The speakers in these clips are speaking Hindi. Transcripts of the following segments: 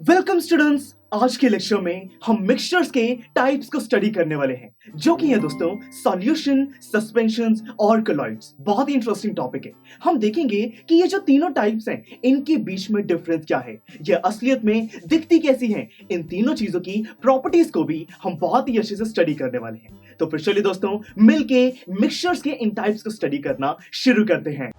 Welcome students. आज के लेक्चर में हम मिक्सचर्स के टाइप्स को स्टडी करने वाले हैं, जो कि है दोस्तों सॉल्यूशन, सस्पेंशंस और कोलॉइड्स। बहुत ही इंटरेस्टिंग टॉपिक है। हम देखेंगे कि ये जो तीनों टाइप्स हैं, इनके बीच में डिफरेंस क्या है, ये असलियत में दिखती कैसी हैं, इन तीनों चीजों की प्रॉपर्टीज को भी हम बहुत ही अच्छे से स्टडी करने वाले हैं। तो फिर चलिए दोस्तों, मिलके मिक्सचर्स के इन टाइप्स को स्टडी करना शुरू करते हैं।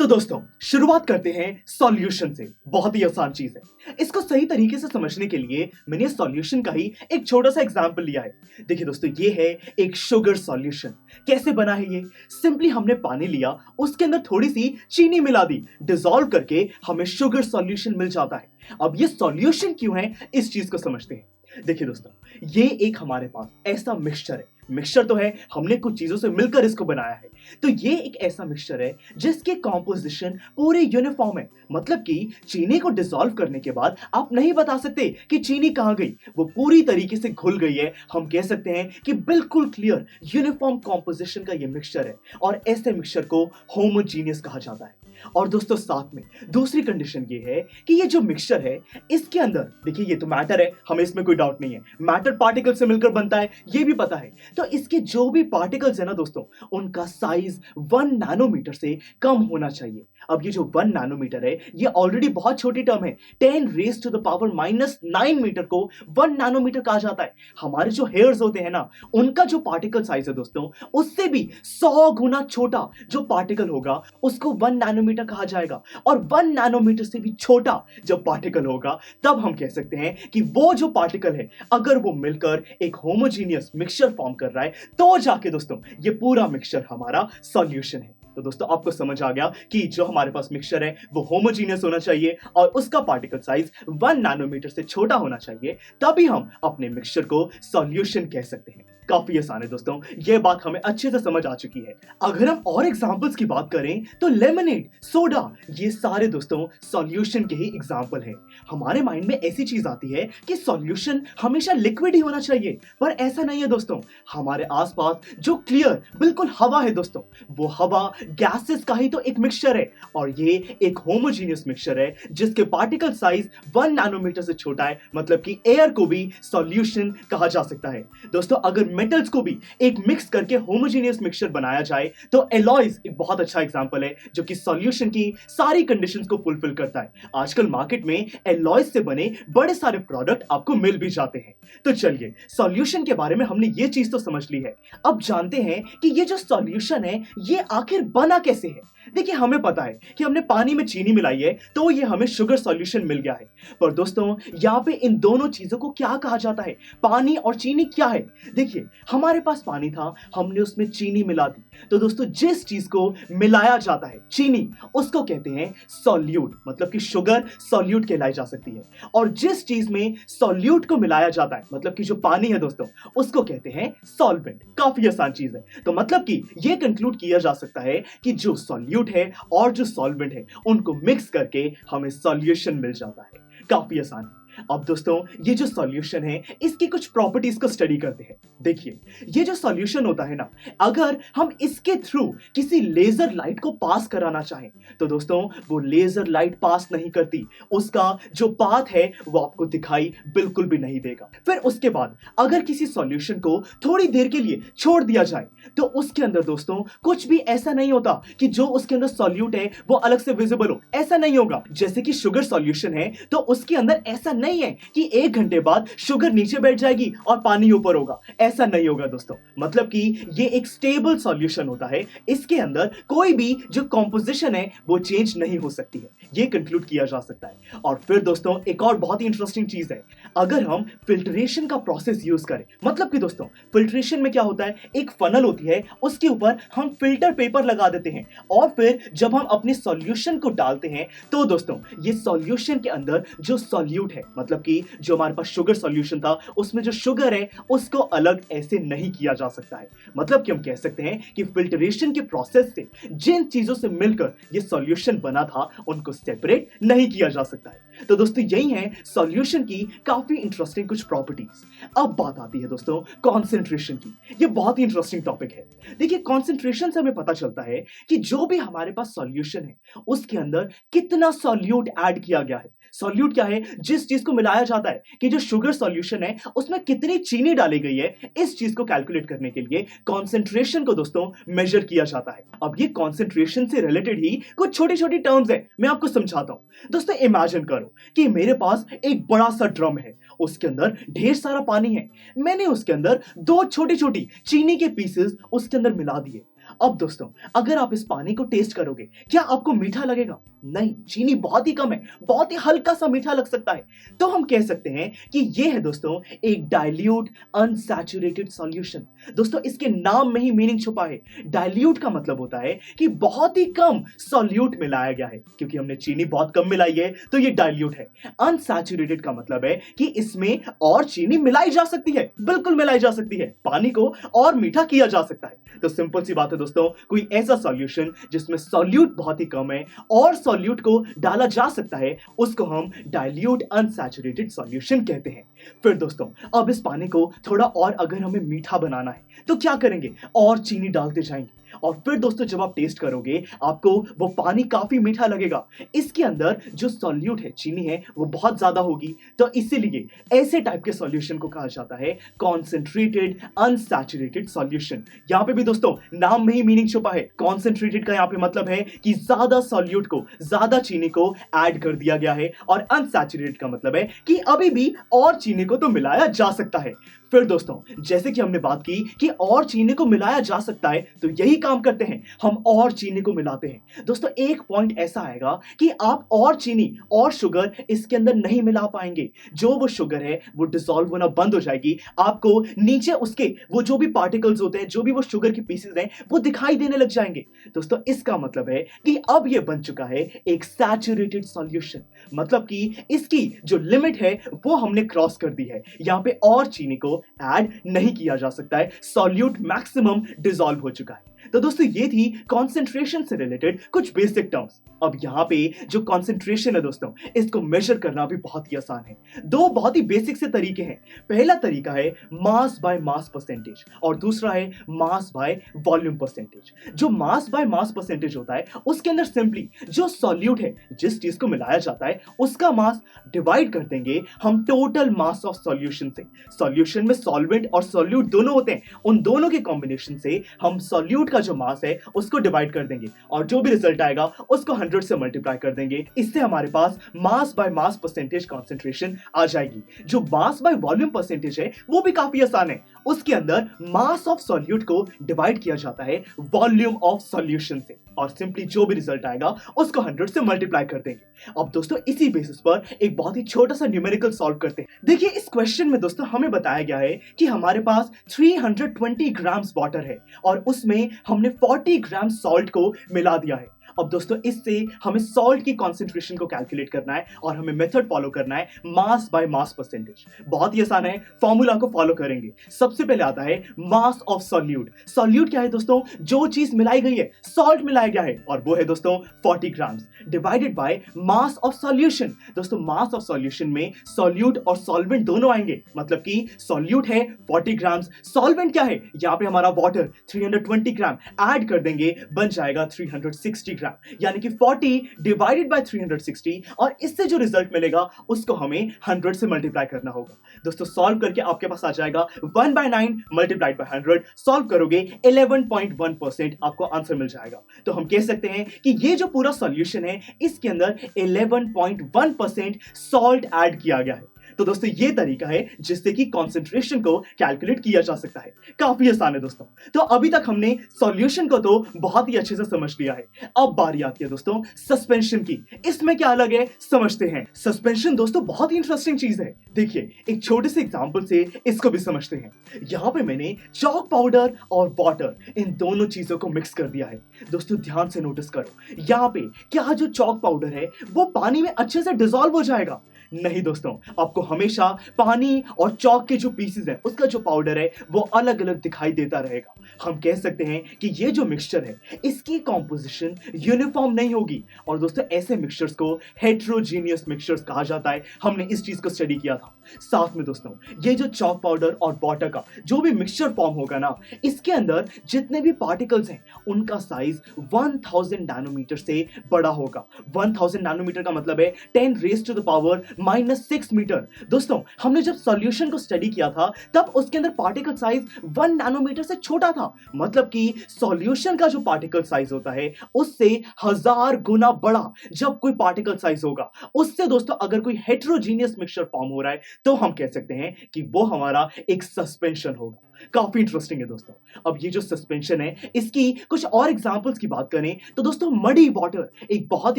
तो दोस्तों शुरुआत करते हैं सॉल्यूशन से। बहुत ही आसान चीज है। इसको सही तरीके से समझने के लिए मैंने सॉल्यूशन का ही एक छोटा सा एग्जांपल लिया है। देखिए दोस्तों, ये है एक शुगर सॉल्यूशन। कैसे बना है ये? सिंपली हमने पानी लिया, उसके अंदर थोड़ी सी चीनी मिला दी, डिसॉल्व करके हमें शुगर सॉल्यूशन मिल जाता है। अब ये सॉल्यूशन क्यों है, इस चीज को समझते हैं। देखिए दोस्तों, ये एक हमारे पास ऐसा मिक्सचर है। मिक्सचर तो है, हमने कुछ चीजों से मिलकर इसको बनाया है। तो ये एक ऐसा मिक्सचर है जिसके कॉम्पोजिशन पूरे यूनिफॉर्म है। मतलब कि चीनी को डिसॉल्व करने के बाद आप नहीं बता सकते कि चीनी कहां गई, वो पूरी तरीके से घुल गई है। हम कह सकते हैं कि बिल्कुल क्लियर यूनिफॉर्म कॉम्पोजिशन का ये मिक्सचर है, और ऐसे मिक्सचर को होमोजीनियस कहा जाता है। और दोस्तों साथ में दूसरी कंडीशन ये है कि ये जो मिक्सचर है, इसके अंदर देखिए, ये तो मैटर है, हमें इसमें कोई डाउट नहीं है। मैटर पार्टिकल से मिलकर बनता है, ये भी पता है। तो इसके जो भी पार्टिकल्स है ना दोस्तों, उनका साइज 1 नैनोमीटर से कम होना चाहिए। अब ये जो 1 नैनोमीटर है, ये ऑलरेडी बहुत छोटी टर्म है। 10⁻⁹ मीटर को 1 नैनोमीटर कहा जाता है। हमारे जो हेयर्स होते हैं ना, उनका जो पार्टिकल साइज है दोस्तों, उससे भी 100 गुना छोटा जो पार्टिकल होगा, उसको 1 नैनोमीटर कहा जाएगा। और 1 नैनोमीटर से भी छोटा जब पार्टिकल होगा, तब हम कह सकते हैं कि वो जो पार्टिकल है, अगर वो मिलकर एक होमोजीनियस मिक्सचर फॉर्म कर रहा है, तो जाके दोस्तों ये पूरा मिक्सचर हमारा सॉल्यूशन है। तो दोस्तों आपको समझ आ गया कि जो हमारे पास मिक्सचर है वो होमोजीनियस होना चाहिए और उसका पार्टिकल साइज 1 नैनोमीटर से छोटा होना चाहिए, तभी हम अपने मिक्सचर को सॉल्यूशन कह सकते हैं। काफी आसान है दोस्तों, ये बात हमें अच्छे से समझ आ चुकी है। अगर हम और एग्जांपल्स की बात करें तो लेमनेड, सोडा, ये सारे दोस्तों सॉल्यूशन के ही एग्जांपल हैं। हमारे माइंड में ऐसी चीज आती है कि सॉल्यूशन हमेशा लिक्विड ही होना चाहिए, पर ऐसा नहीं है दोस्तों। हमारे आसपास जो क्लियर बिल्कुल हवा है दोस्तों, वो हवा गैसेस का ही तो एक मिक्सचर है, और ये एक होमोजीनियस मिक्सचर है जिसके पार्टिकल साइज 1 नैनोमीटर से छोटा है। मतलब कि एयर को भी सॉल्यूशन कहा जा सकता है। दोस्तों अगर मेटल्स को भी एक मिक्स करके होमोजेनियस मिक्सचर बनाया जाए, तो एलॉयज एक बहुत अच्छा एग्जांपल है, जो कि सॉल्यूशन की सारी कंडीशंस को फुलफिल करता है। आजकल मार्केट में एलॉयज से बने बड़े सारे प्रोडक्ट आपको मिल भी जाते हैं। तो चलिए, सॉल्यूशन के बारे में हमने ये चीज तो समझ ली है। अब जानते हैं कि ये जो सॉल्यूशन है, ये आखिर बना कैसे है। देखिए, हमें पता है कि हमने पानी में चीनी मिलाई है, तो ये हमें शुगर सॉल्यूशन मिल गया है। पर दोस्तों यहाँ पे इन दोनों चीजों को क्या कहा जाता है? पानी और चीनी क्या है? देखिए, हमारे पास पानी था, हमने उसमें चीनी मिला दी। तो दोस्तों जिस चीज को मिलाया जाता है, चीनी, उसको कहते हैं सॉल्यूट। मतलब कि शुगर सॉल्यूट कहलाई जा सकती है। और जिस चीज में सॉल्यूट को मिलाया जाता है, मतलब कि जो पानी है दोस्तों, उसको कहते हैं सॉल्वेंट। काफी आसान चीज है। तो मतलब कि यह कंक्लूड किया जा सकता है कि जो सॉल्यूट है और जो सॉल्वेंट है, उनको मिक्स करके हमें सॉल्यूशन मिल जाता है। काफी आसान है। अब दोस्तों ये जो सॉल्यूशन है, इसकी कुछ प्रॉपर्टीज को स्टडी करते हैं। देखिए, ये जो सॉल्यूशन होता है ना, अगर हम इसके थ्रू किसी लेजर लाइट को पास कराना चाहें, तो दोस्तों वो लेजर लाइट पास नहीं करती। उसका जो पाथ है वो आपको दिखाई बिल्कुल भी नहीं देगा। फिर उसके बाद अगर किसी सॉल्यूशन को थोड़ी देर के लिए छोड़ दिया जाए, तो उसके अंदर दोस्तों कुछ भी ऐसा नहीं होता कि जो उसके अंदर सॉल्यूट है वो अलग से विजिबल हो। ऐसा नहीं होगा। जैसे कि शुगर सॉल्यूशन है, तो उसके अंदर ऐसा नहीं है कि 1 घंटे बाद शुगर नीचे बैठ जाएगी और पानी ऊपर होगा। ऐसा नहीं होगा दोस्तों। मतलब कि ये एक स्टेबल सॉल्यूशन होता है। इसके अंदर कोई भी जो कॉम्पोजिशन है वो चेंज नहीं हो सकती है। ये कंक्लूड किया जा सकता है। और फिर दोस्तों एक और बहुत ही इंटरेस्टिंग चीज है, अगर हम फिल्ट्रेशन का प्रोसेस यूज करें। मतलब कि दोस्तों फिल्ट्रेशन में क्या होता है, एक फनल होती है, उसके ऊपर हम फिल्टर पेपर लगा देते हैं, और फिर जब हम अपने सॉल्यूशन को डालते हैं, तो दोस्तों ये सॉल्यूशन के अंदर जो सॉल्यूट है मतलब कि जो हमारे पास शुगर सॉल्यूशन था उसमें जो शुगर है उसको अलग ऐसे नहीं किया जा सकता है। मतलब कि हम कह सकते हैं कि फिल्टरेशन के प्रोसेस से जिन चीजों से मिलकर ये सॉल्यूशन बना था उनको सेपरेट नहीं किया जा सकता है। तो दोस्तों यही है सॉल्यूशन की काफी इंटरेस्टिंग कुछ प्रॉपर्टीज। अब बात आती है दोस्तों कॉन्सेंट्रेशन की। ये बहुत ही इंटरेस्टिंग टॉपिक है। देखिए कॉन्सेंट्रेशन से हमें पता चलता है कि जो भी हमारे पास सॉल्यूशन है उसके अंदर कितना सॉल्यूट ऐड किया गया है। सॉल्यूट क्या है? जिस चीज को मिलाया जाता है कि जो शुगर सॉल्यूशन है उसमें कितनी चीनी डाली गई है, इस चीज को कैलकुलेट करने के लिए कॉन्सेंट्रेशन को दोस्तों मेजर किया जाता है। अब ये कॉन्सेंट्रेशन से रिलेटेड ही कुछ छोटी छोटी टर्म्स है, मैं आपको समझाता हूं। दोस्तों इमेजिन करो कि मेरे पास एक बड़ा सा ड्रम है, उसके अंदर ढेर सारा पानी है। मैंने उसके अंदर दो छोटी छोटी चीनी के पीसेस उसके अंदर मिला दिए। अब दोस्तों अगर आप इस पानी को टेस्ट करोगे, क्या आपको मीठा लगेगा? नहीं, चीनी बहुत ही कम है, बहुत ही हल्का सा मीठा लग सकता है। तो हम कह सकते हैं कि ये है दोस्तों एक डाइल्यूट अनसैचुरेटेड सॉल्यूशन। दोस्तों इसके नाम में ही मीनिंग छुपा है। डाइल्यूट का मतलब होता है कि बहुत ही कम सॉल्यूट मिलाया गया है। क्योंकि हमने चीनी बहुत कम मिलाई है तो ये डाइल्यूट है। अनसैचुरेटेड का मतलब है कि इसमें और चीनी मिलाई जा सकती है, बिल्कुल मिलाई जा सकती है, पानी को और मीठा किया जा सकता है। तो सिंपल सी बात है दोस्तों, कोई ऐसा सॉल्यूशन जिसमें सॉल्यूट बहुत ही कम है और सॉल्यूट को डाला जा सकता है उसको हम डाइल्यूट अनसैचुरेटेड सॉल्यूशन कहते हैं। फिर दोस्तों अब इस पानी को थोड़ा और अगर हमें मीठा बनाना है तो क्या करेंगे? और चीनी डालते जाएंगे और फिर दोस्तों जब आप टेस्ट करोगे आपको वो पानी काफी मीठा लगेगा। इसके अंदर जो सॉल्यूट है, चीनी है, वो बहुत ज्यादा होगी। तो इसीलिए ऐसे टाइप के सॉल्यूशन को कहा जाता है कॉन्सेंट्रेटेड अनसैचुरेटेड सॉल्यूशन। यहाँ पे भी दोस्तों नाम में ही मीनिंग छुपा है। कॉन्सेंट्रेटेड का यहाँ पे मतलब है कि ज्यादा सॉल्यूट को, ज्यादा चीनी को ऐड कर दिया गया है, और अनसैचुरेटेड का मतलब है कि अभी भी और चीनी को तो मिलाया जा सकता है। फिर दोस्तों जैसे कि हमने बात की कि और चीनी को मिलाया जा सकता है, तो यही काम करते हैं, हम और चीनी को मिलाते हैं। दोस्तों एक पॉइंट ऐसा आएगा कि आप और चीनी और शुगर इसके अंदर नहीं मिला पाएंगे। जो वो शुगर है वो डिसॉल्व होना बंद हो जाएगी। आपको नीचे उसके वो जो भी पार्टिकल्स होते हैं, जो भी वो शुगर के पीसेस हैं, वो दिखाई देने लग जाएंगे। दोस्तों इसका मतलब है कि अब ये बन चुका है एक सैचुरेटेड सॉल्यूशन। मतलब कि इसकी जो लिमिट है वो हमने क्रॉस कर दी है। यहां पे और चीनी को ऐड नहीं किया जा सकता है, सॉल्यूट मैक्सिमम डिसॉल्व हो चुका है। तो दोस्तों ये थी कॉन्सेंट्रेशन से रिलेटेड कुछ बेसिक टर्म्स। अब यहां पे जो कॉन्सेंट्रेशन है दोस्तों, इसको मेजर करना भी बहुत ही आसान है। दो बहुत ही बेसिक से तरीके हैं। पहला तरीका है मास बाय मास परसेंटेज और दूसरा है मास बाय वॉल्यूम परसेंटेज। जो मास बाय मास परसेंटेज होता है उसके अंदर सिंपली जो सॉल्यूट है, जिस चीज को मिलाया जाता है, उसका मास डिवाइड कर देंगे हम टोटल मास ऑफ सॉल्यूशन से। सॉल्यूशन में सॉल्वेंट और सॉल्यूट दोनों होते हैं, उन दोनों के कॉम्बिनेशन से हम सॉल्यूट का जो मास है उसको डिवाइड कर देंगे और जो भी रिजल्ट आएगा उसको 100 से मल्टीप्लाई कर देंगे। इससे हमारे पास mass by mass percentage concentration आ जाएगी। जो मास बाय वॉल्यूम परसेंटेज है वो भी काफी आसान है। उसके अंदर मास ऑफ सॉल्यूट को डिवाइड किया जाता है वॉल्यूम ऑफ सॉल्यूशन से और सिंपली जो भी रिजल्ट आएगा उसको 100 से मल्टीप्लाई कर देंगे। अब दोस्तों इसी बेसिस पर एक बहुत ही छोटा सा न्यूमेरिकल सॉल्व करते हैं। देखिए इस क्वेश्चन में दोस्तों हमें बताया गया है कि हमारे पास 320 ग्राम्स वाटर है और उसमें हमने 40 ग्राम सॉल्ट को मिला दिया है। अब दोस्तों इससे हमें सॉल्ट की कॉन्सेंट्रेशन को कैलकुलेट करना है और हमें मेथड फॉलो करना है मास बाय मास परसेंटेज। बहुत ही आसान है, फॉर्मूला को फॉलो करेंगे। सबसे पहले आता है मास ऑफ सॉल्यूट। सॉल्यूट क्या है दोस्तों? जो चीज मिलाई गई है, सॉल्ट मिलाया गया है और वो है दोस्तों 40 grams, divided by mass of solution. दोस्तों मास ऑफ सॉल्यूशन में सॉल्यूट और सॉल्वेंट दोनों आएंगे, मतलब कि सॉल्यूट है 40 ग्राम्स, सॉल्वेंट क्या है? यहाँ पे हमारा वाटर 320 ग्राम, ऐड कर देंगे बन जाएगा 360 ग्राम, यानी कि 40 डिवाइडेड बाय 360 और इससे जो रिजल्ट मिलेगा उसको हमें 100 से मल्टीप्लाई करना होगा। दोस्तों सॉल्व करके आपके पास आ जाएगा 1/9 मल्टीप्लाइड बाय 100। सॉल्व करोगे 11.1% आपको आंसर मिल जाएगा। तो हम कह सकते हैं कि ये जो पूरा सॉल्यूशन है इसके अंदर 11.1% सॉल्ट ऐड किया गया है। तो दोस्तों ये तरीका है जिससे कि कॉन्सेंट्रेशन को कैलकुलेट किया जा सकता है। काफी आसान है दोस्तों। तो अभी तक हमने सॉल्यूशन को तो बहुत ही अच्छे से समझ लिया है। अब बारी आती है दोस्तों सस्पेंशन की। इसमें क्या अलग है समझते हैं। सस्पेंशन दोस्तों बहुत ही इंटरेस्टिंग चीज है। देखिए एक छोटे से एग्जांपल से इसको भी समझते हैं। यहाँ पे मैंने चॉक पाउडर और वाटर, इन दोनों चीजों को मिक्स कर दिया है। दोस्तों ध्यान से नोटिस करो, यहाँ पे क्या जो चॉक पाउडर है वो पानी में अच्छे से डिसॉल्व हो जाएगा? नहीं दोस्तों, आपको हमेशा पानी और चौक के जो पीसेस है उसका जो पाउडर है वो अलग अलग दिखाई देता रहेगा। हम कह सकते हैं कि ये जो मिक्सचर है इसकी कॉम्पोजिशन यूनिफॉर्म नहीं होगी। और दोस्तों ऐसे मिक्सचर्स को हेट्रोजीनियस मिक्सचर्स कहा जाता है। हमने इस चीज को स्टडी किया था। साथ में दोस्तों ये जो चॉक पाउडर और वाटर का जो भी मिक्सचर फॉर्म होगा ना, इसके अंदर जितने भी पार्टिकल्स हैं उनका साइज 1000 नैनोमीटर से बड़ा होगा। 1000 नैनोमीटर का मतलब है 10 raise to the power -6 metre. दोस्तों हमने जब सॉल्यूशन को स्टडी किया था तब उसके अंदर पार्टिकल साइज 1 नैनोमीटर से छोटा था। मतलब कि सॉल्यूशन का जो पार्टिकल साइज होता है उससे 1000 गुना बड़ा जब कोई पार्टिकल साइज होगा उससे दोस्तों अगर कोई हेट्रोजीनियस मिक्सचर फॉर्म हो रहा है तो हम कह सकते हैं कि वो हमारा एक सस्पेंशन होगा। काफी इंटरेस्टिंग है दोस्तों। अब ये जो सस्पेंशन है इसकी कुछ और एग्जांपल्स की बात करें तो दोस्तों मडी वाटर एक बहुत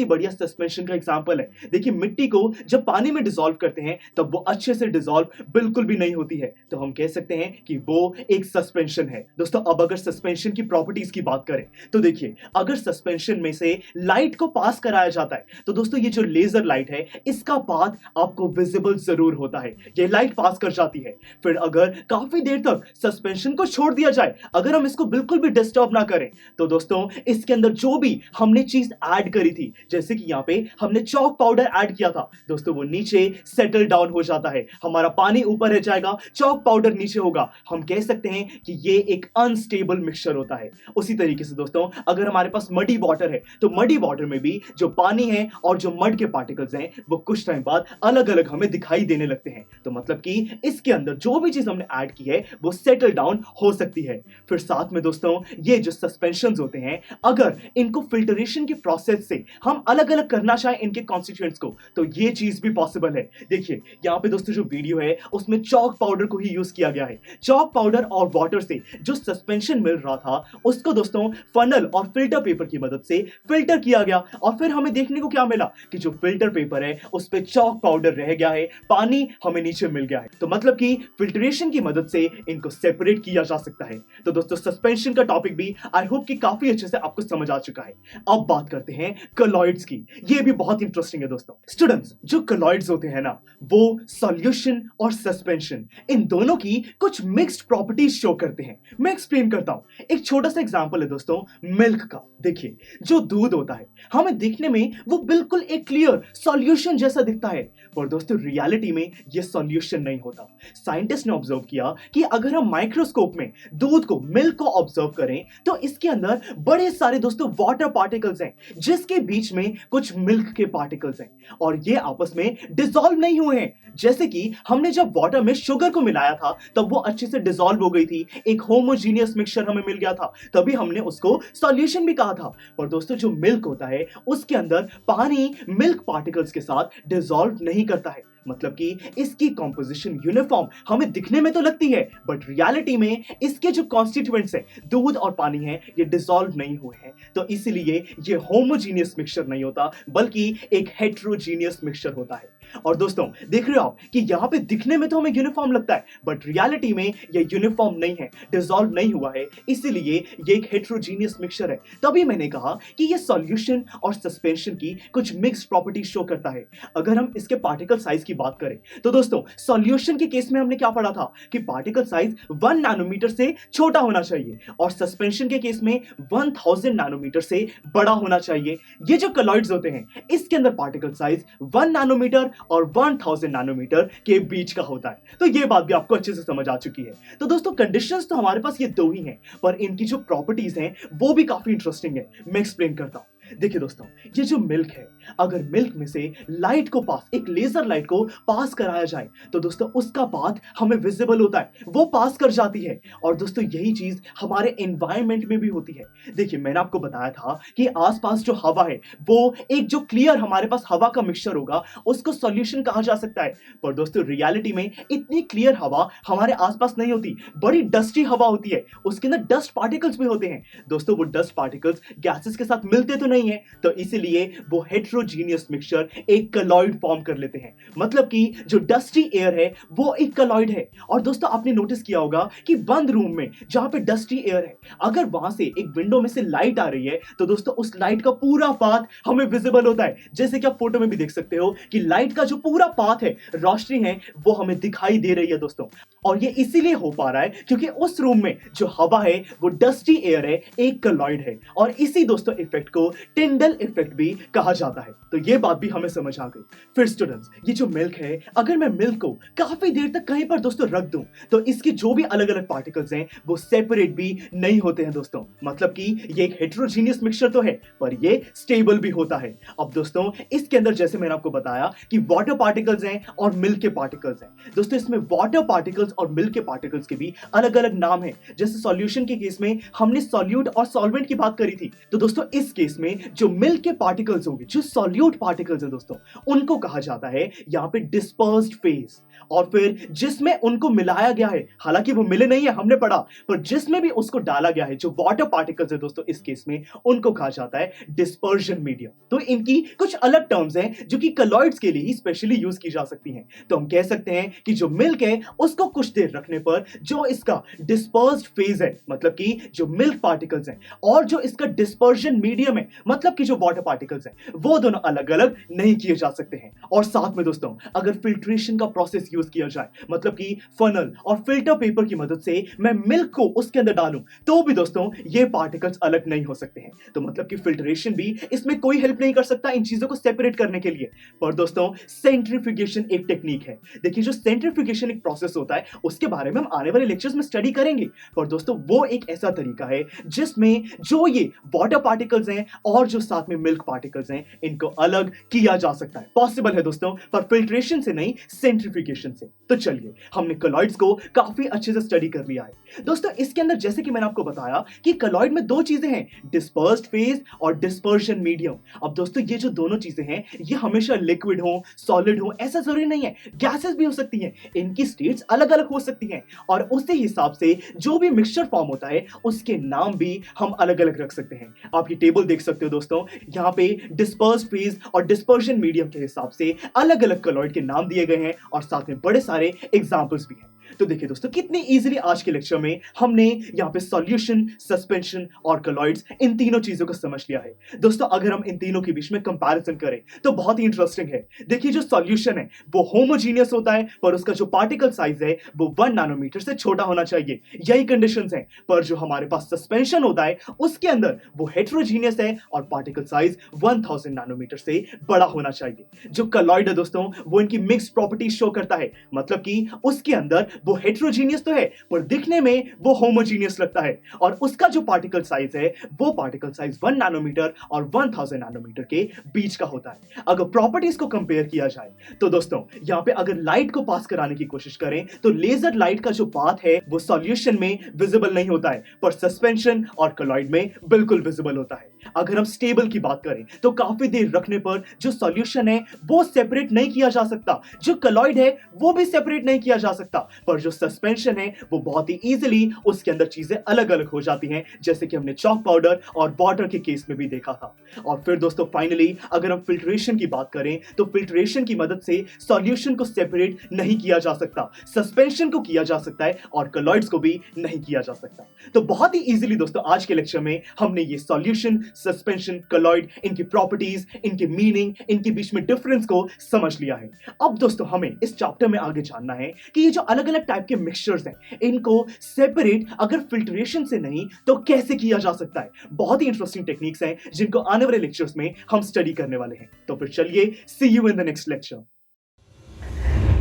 ही बढ़िया सस्पेंशन का एग्जांपल है। देखिए मिट्टी को जब पानी में डिसॉल्व करते हैं तब वो अच्छे से डिसॉल्व बिल्कुल भी नहीं होती है, तो हम कह सकते हैं कि वो एक सस्पेंशन है। दोस्तों अब अगर सस्पेंशन की प्रॉपर्टीज की बात करें तो देखिए अगर सस्पेंशन में से लाइट को पास कराया जाता है तो दोस्तों ये जो लेजर लाइट है इसका पाथ आपको विजिबल जरूर होता है। ये लाइट पास कर जाती है। फिर अगर काफी देर तक सस्पेंशन को छोड़ दिया जाए, अगर हम इसको बिल्कुल भी डिस्टर्ब ना करें तो दोस्तों इसके अंदर जो भी हमने चीज ऐड करी थी, जैसे कि यहाँ पे हमने चॉक पाउडर ऐड किया था, दोस्तों वो नीचे सेटल डाउन हो जाता है। हमारा पानी ऊपर रह जाएगा, चॉक पाउडर नीचे होगा। हम कह सकते हैं कि ये एक अनस्टेबल मिक्सचर होता है। उसी तरीके से दोस्तों अगर हमारे पास मडी वाटर है तो मडी वाटर में भी जो पानी है और जो मड के पार्टिकल्स हैं वो कुछ टाइम बाद अलग अलग हमें दिखाई देने लगते हैं। तो मतलब कि इसके अंदर जो भी चीज हमने ऐड की है वो सेटल डाउन हो सकती है। फिर साथ में दोस्तों ये जो सस्पेंशंस होते हैं अगर इनको फिल्टरेशन की प्रोसेस से हम अलग अलग करना चाहें इनके कॉन्स्टिट्यूएंट्स को तो ये चीज भी पॉसिबल है। देखिए यहाँ पे दोस्तों जो वीडियो है उसमें चॉक पाउडर को ही यूज किया गया है। चॉक पाउडर और वाटर से जो सस्पेंशन मिल रहा था उसको दोस्तों फनल और फिल्टर पेपर की मदद से फिल्टर किया गया और फिर हमें देखने को क्या मिला कि जो फिल्टर पेपर है उस पे चॉक पाउडर रह गया है, पानी हमें नीचे मिल गया है। तो मतलब कि फिल्ट्रेशन की मदद से इनको सेपरेट किया जा सकता है। तो दोस्तों सस्पेंशन का टॉपिक भी आई होप कि काफी अच्छे से आपको समझ आ चुका है। अब बात करते हैं कलॉइड्स की। ये भी बहुत इंटरेस्टिंग है दोस्तों। स्टूडेंट्स जो कलॉइड्स होते हैं ना वो सॉल्यूशन और सस्पेंशन इन दोनों की कुछ मिक्स्ड प्रॉपर्टीज शो करते हैं। मैं एक्सप्लेन करता हूं। एक छोटा सा एग्जांपल है दोस्तों मिल्क का। देखिए जो दूध होता है हमें देखने में वो बिल्कुल एक क्लियर सॉल्यूशन जैसा दिखता है, पर दोस्तों रियलिटी में ये सॉल्यूशन नहीं होता। साइंटिस्ट ने ऑब्जर्व किया कि अगर हम माइक्रोस्कोप में दूध को मिल्क को ऑब्जर्व करें तो इसके अंदर बड़े सारे दोस्तों वाटर पार्टिकल्स हैं जिसके बीच में कुछ मिल्क के पार्टिकल्स हैं और ये आपस में डिसॉल्व नहीं हुए हैं। जैसे कि हमने जब वाटर में शुगर को मिलाया था तब वो अच्छे से डिसॉल्व हो गई थी, एक होमोजीनियस मिक्सचर हमें मिल गया था, तभी हमने उसको सॉल्यूशन भी कहा था। पर दोस्तों जो मिल्क होता है उसके अंदर पानी मिल्क पार्टिकल्स के साथ डिसॉल्व नहीं करता है। मतलब कि इसकी कॉम्पोजिशन यूनिफॉर्म हमें दिखने में तो लगती है बट रियलिटी में इसके जो कॉन्स्टिट्यूएंट्स है दूध और पानी है ये डिसॉल्व नहीं हुए हैं। तो इसीलिए ये होमोजीनियस मिक्सचर नहीं होता बल्कि एक हेट्रोजीनियस मिक्सचर होता है। और दोस्तों देख रहे हो आप कि यहाँ पे दिखने में तो हमें यूनिफॉर्म लगता है बट रियलिटी में ये यूनिफॉर्म नहीं है, डिसॉल्व नहीं हुआ है, इसीलिए ये एक हेट्रोजीनियस मिक्सचर है। तभी मैंने कहा कि ये सॉल्यूशन और सस्पेंशन की कुछ मिक्स्ड प्रॉपर्टीज शो करता है। अगर हम इसके पार्टिकल साइज की बात करें तो दोस्तों सॉल्यूशन के केस में हमने क्या पढ़ा था कि पार्टिकल साइज 1 नैनोमीटर से छोटा होना चाहिए और सस्पेंशन के केस में 1000 नैनोमीटर से बड़ा होना चाहिए। ये जो कलॉइड्स होते हैं इसके अंदर पार्टिकल साइज 1 नैनोमीटर और 1000 नैनोमीटर के बीच का होता है। तो ये बात भी आपको अच्छे से समझ आ चुकी है। तो दोस्तों कंडीशंस तो हमारे पास ये दो ही हैं पर इनकी जो प्रॉपर्टीज हैं वो भी काफी इंटरेस्टिंग है। मैं एक्सप्लेन करता हूं। देखिए दोस्तों ये जो मिल्क है अगर मिल्क में से लाइट को पास एक लेजर लाइट को पास कराया जाए तो दोस्तों उसका पाथ हमें विजिबल होता है, वो पास कर जाती है। और दोस्तों यही चीज हमारे एनवायरनमेंट में भी होती है। देखिए मैंने आपको बताया था कि आसपास जो हवा है वो एक जो क्लियर हमारे पास हवा का मिक्सचर होगा उसको सॉल्यूशन कहा जा सकता है, पर दोस्तों रियलिटी में इतनी क्लियर हवा हमारे आसपास नहीं होती, बड़ी डस्टी हवा होती है, उसके अंदर डस्ट पार्टिकल्स भी होते हैं। दोस्तों वो डस्ट पार्टिकल्स गैसेस के साथ मिलते तो नहीं है, तो इसीलिए वो हेट्रोजीनियस मिक्सचर एक कलॉइड फॉर्म कर लेते हैं। मतलब कि जो डस्टी एयर है वो एक कलॉइड है। और दोस्तों आपने नोटिस किया होगा कि बंद रूम में जहां पे डस्टी एयर है, अगर वहां से एक विंडो में से लाइट आ रही है तो दोस्तों उस लाइट का पूरा पाथ हमें विजिबल होता है। जैसे कि आप फोटो में भी देख सकते हो कि लाइट का जो पूरा पाथ है, रोशनी है, वो हमें दिखाई दे रही है दोस्तों। और ये इसीलिए हो पा रहा है क्योंकि उस रूम में जो हवा है वो डस्टी एयर है, एक कलॉइड है। और इसी दोस्तों इफेक्ट को टिंडल इफेक्ट भी कहा जाता है। तो ये बात भी हमें समझ आ गई। फिर स्टूडेंट्स, ये जो मिल्क है, अगर मैं मिल्क को काफी देर तक कहीं पर दोस्तों रख दूं तो इसके जो भी अलग अलग पार्टिकल्स हैं वो सेपरेट भी नहीं होते हैं दोस्तों। मतलब कि ये एक हेट्रोजीनियस मिक्सचर तो है पर ये स्टेबल भी होता है। अब दोस्तों इसके अंदर जैसे मैंने आपको बताया कि वाटर पार्टिकल्स हैं और मिल्क के पार्टिकल्स हैं। दोस्तों इसमें वाटर पार्टिकल्स और मिल्क के पार्टिकल्स के भी अलग अलग नाम हैं। जैसे सॉल्यूशन के केस में हमने सॉल्यूट और सॉल्वेंट की बात करी थी, तो दोस्तों इस केस में जो मिल्क के पार्टिकल्स होंगे, जो सॉल्यूट पार्टिकल्स हैं दोस्तों, उनको कहा जाता है यहाँ पे डिस्पर्स्ड फेज। और फिर जिसमें उनको मिलाया गया है, हालांकि वो मिले नहीं है हमने पढ़ा, पर जिसमें भी उसको डाला गया है, जो वाटर पार्टिकल्स है दोस्तों इस केस में, उनको कहा जाता है डिस्पर्जन मीडियम। तो इनकी कुछ अलग टर्म्स हैं जो कि कलॉइड्स के लिए ही स्पेशली यूज की जा सकती हैं। तो हम कह सकते हैं कि जो मिल्क है उसको कुछ देर रखने पर जो इसका डिस्पर्स्ड फेज है, मतलब कि जो मिल्क पार्टिकल्स हैं, और जो इसका डिस्पर्जन मीडियम है, मतलब कि जो वाटर पार्टिकल्स हैं, वो दोनों अलग अलग नहीं किए जा सकते हैं। और साथ में दोस्तों अगर फिल्ट्रेशन का प्रोसेस यूज किया जाए, मतलब कि फनल और फिल्टर पेपर की मदद से मैं मिल्क को उसके अंदर डालूं, तो भी दोस्तों ये पार्टिकल्स अलग नहीं हो सकते हैं। तो मतलब कि फिल्ट्रेशन भी इसमें कोई हेल्प नहीं कर सकता इन चीजों को सेपरेट करने के लिए। पर दोस्तों सेंट्रीफ्यूगेशन एक टेक्निक है। देखिए जो सेंट्रीफ्यूगेशन एक प्रोसेस होता है उसके बारे में हम आने वाले लेक्चर्स में स्टडी करेंगे। पर दोस्तों वो एक ऐसा तरीका है जिसमें जो ये वाटर पार्टिकल्स हैं और जो साथ में मिल्क पार्टिकल्स हैं, इनको अलग किया जा सकता है। पॉसिबल है दोस्तों, पर फिल्ट्रेशन से नहीं, सेंट्रीफ्यूगेशन से। तो चलिए, हमने कलॉइड्स को काफी अच्छे से स्टडी कर लिया है दोस्तों। इसके अंदर जैसे कि मैंने आपको बताया कि कलॉइड में दो चीजें हैं, डिस्पर्स्ड फेज और डिस्पर्शन मीडियम। अब दोस्तों ये जो दोनों चीजें हैं ये हमेशा लिक्विड हो, सॉलिड हो, ऐसा जरूरी नहीं है। गैसेस भी हो सकती हैं, इनकी स्टेट्स अलग अलग हो सकती हैं, और उसी हिसाब से जो भी मिक्सचर फॉर्म होता है उसके नाम भी हम अलग अलग रख सकते हैं। आप ये टेबल देख सकते हो दोस्तों, यहाँ पे डिस्पर्स्ड फेज और डिस्पर्शन मीडियम के हिसाब से अलग अलग कलॉइड के नाम दिए गए हैं और साथ में बड़े सारे एग्जाम्पल्स भी हैं। तो देखिए दोस्तों कितनी इजीली आज के लेक्चर में हमने यहाँ पे सॉल्यूशन, सस्पेंशन और कलॉइड्स, इन तीनों चीजों को समझ लिया है। दोस्तों अगर हम इन तीनों के बीच में कंपैरिजन करें तो बहुत ही इंटरेस्टिंग है। देखिए जो सॉल्यूशन है वो होमोजीनियस होता है, पर उसका जो पार्टिकल साइज है वो 1 नैनोमीटर से छोटा होना चाहिए, यही कंडीशंस हैं। पर जो हमारे पास सस्पेंशन होता है उसके अंदर वो हेट्रोजीनियस है और पार्टिकल साइज 1000 नैनोमीटर से बड़ा होना चाहिए। जो कलॉइड है दोस्तों वो इनकी मिक्स्ड प्रॉपर्टीज शो करता है, मतलब कि उसके अंदर वो हेट्रोजीनियस तो है पर दिखने में वो होमोजीनियस लगता है, और उसका जो पार्टिकल साइज है वो पार्टिकल साइज 1 नैनोमीटर और 1000 नैनोमीटर के बीच का होता है। अगर प्रॉपर्टीज को कंपेयर किया जाए तो दोस्तों यहां पे अगर लाइट को पास कराने की कोशिश करें तो लेजर लाइट का जो पाथ है वो सॉल्यूशन में विजिबल नहीं होता है, पर सस्पेंशन और कलॉइड में बिल्कुल विजिबल होता है। अगर हम स्टेबल की बात करें तो काफी देर रखने पर जो सॉल्यूशन है वो सेपरेट नहीं किया जा सकता, जो कलॉइड है वो भी सेपरेट नहीं किया जा सकता, पर जो सस्पेंशन है वो बहुत ही इजीली उसके अंदर चीजें अलग अलग हो जाती हैं, जैसे कि हमने चॉक पाउडर और वाटर के केस में भी देखा था। और फिर दोस्तों फाइनली अगर हम फिल्ट्रेशन की बात करें तो फिल्ट्रेशन की मदद से सॉल्यूशन को सेपरेट नहीं किया जा सकता, सस्पेंशन को किया जा सकता है और कलॉइड्स को भी नहीं किया जा सकता। तो बहुत ही इजीली दोस्तों आज के लेक्चर में हमने ये सॉल्यूशन, सस्पेंशन, कलॉइड, इनकी प्रॉपर्टीज, इनकी मीनिंग, इनके बीच में डिफरेंस को समझ लिया है। अब दोस्तों हमें इस चैप्टर में आगे जानना है कि ये जो अलग अलग टाइप के मिक्सचर्स हैं इनको सेपरेट अगर फिल्ट्रेशन से नहीं तो कैसे किया जा सकता है। बहुत ही इंटरेस्टिंग टेक्निक्स हैं जिनको आने वाले लेक्चर्स में हम स्टडी करने वाले हैं। तो फिर चलिए, see you in the next lecture.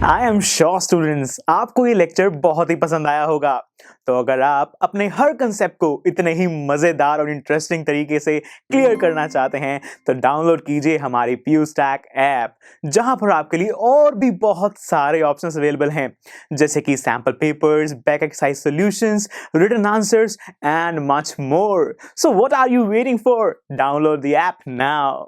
I am sure students आपको ये लेक्चर बहुत ही पसंद आया होगा। तो अगर आप अपने हर कंसेप्ट को इतने ही मजेदार और इंटरेस्टिंग तरीके से क्लियर करना चाहते हैं तो डाउनलोड कीजिए हमारी PuStack ऐप, जहां पर आपके लिए और भी बहुत सारे ऑप्शंस अवेलेबल हैं, जैसे कि sample papers, back exercise solutions, written answers and much more. So what are you waiting for? Download the app now.